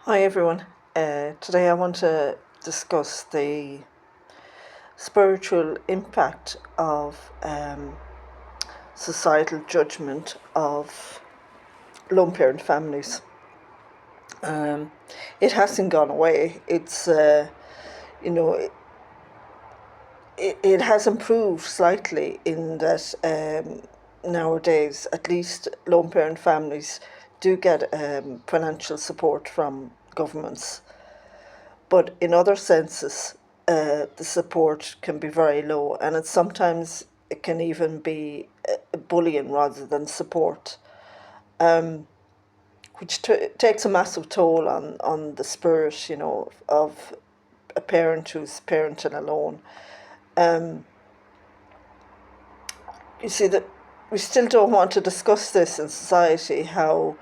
Hi everyone. Today I want to discuss the spiritual impact of societal judgment of lone parent families. Um, it hasn't gone away. You know, it has improved slightly in that nowadays, at least lone parent families do get financial support from governments. But in other senses, the support can be very low, and sometimes it can even be bullying rather than support, which takes a massive toll on the spirit, of a parent who's parenting alone. You see that we still don't want to discuss this in society, how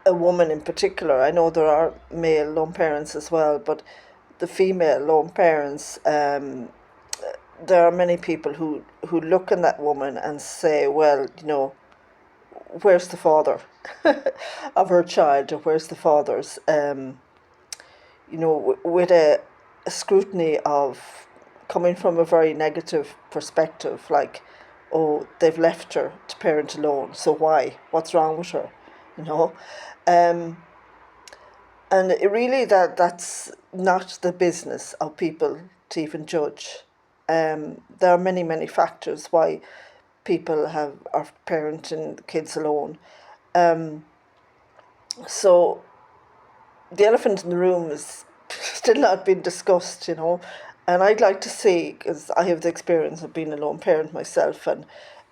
a woman in particular, I know there are male lone parents as well, but the female lone parents, there are many people who look at that woman and say, well, where's the father of her child, or where's the father's, with a scrutiny of coming from a very negative perspective, like, oh, they've left her to parent alone, so why? What's wrong with her? You know? Um, and it really that's not the business of people to even judge. There are many, many factors why people are parenting kids alone. So the elephant in the room is still not being discussed, And I'd like to see, because I have the experience of being a lone parent myself, and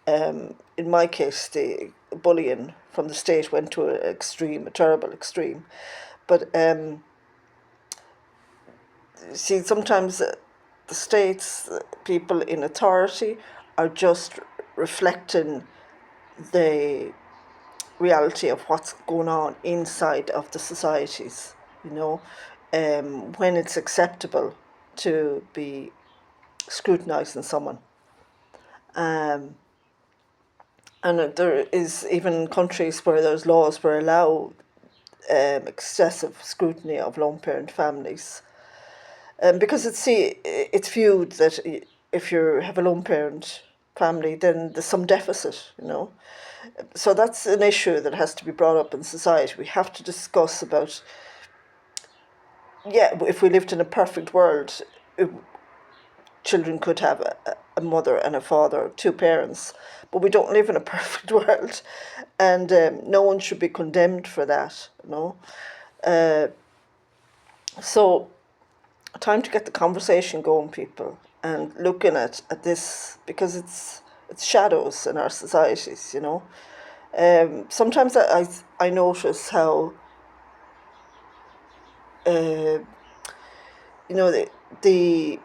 in my case, the bullying from the state went to an extreme, a terrible extreme. But see, sometimes the states, people in authority, are just reflecting the reality of what's going on inside of the societies, when it's acceptable to be scrutinising someone. And there is even countries where there's laws where allow excessive scrutiny of lone parent families. Because it's viewed that if you have a lone parent family, then there's some deficit. So that's an issue that has to be brought up in society. We have to discuss about, yeah, if we lived in a perfect world, children could have a mother and a father, two parents, but we don't live in a perfect world, and no one should be condemned for that. So time to get the conversation going, people, and looking at this, because it's shadows in our societies. Sometimes I notice how the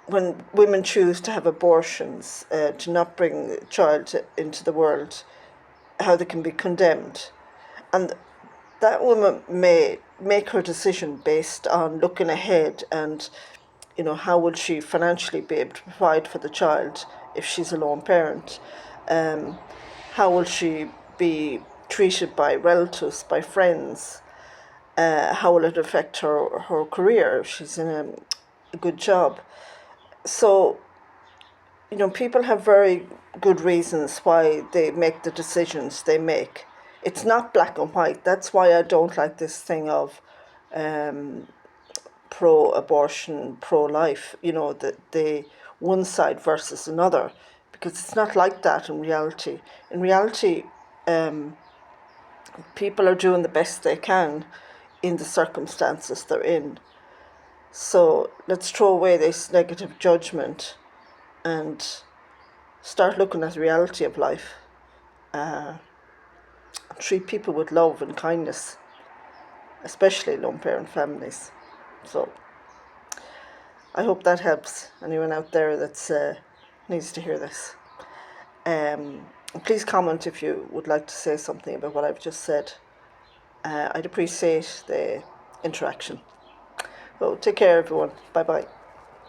when women choose to have abortions, to not bring a child into the world, how they can be condemned. And that woman may make her decision based on looking ahead, and how will she financially be able to provide for the child if she's a lone parent. How will she be treated by relatives, by friends? How will it affect her career if she's in a good job? So, people have very good reasons why they make the decisions they make. It's not black and white. That's why I don't like this thing of pro-abortion, pro-life, the one side versus another, because it's not like that in reality. In reality, people are doing the best they can in the circumstances they're in. So let's throw away this negative judgment and start looking at the reality of life. Treat people with love and kindness, especially lone parent families. So I hope that helps anyone out there that needs to hear this. Please comment if you would like to say something about what I've just said. I'd appreciate the interaction. So take care, everyone. Bye bye.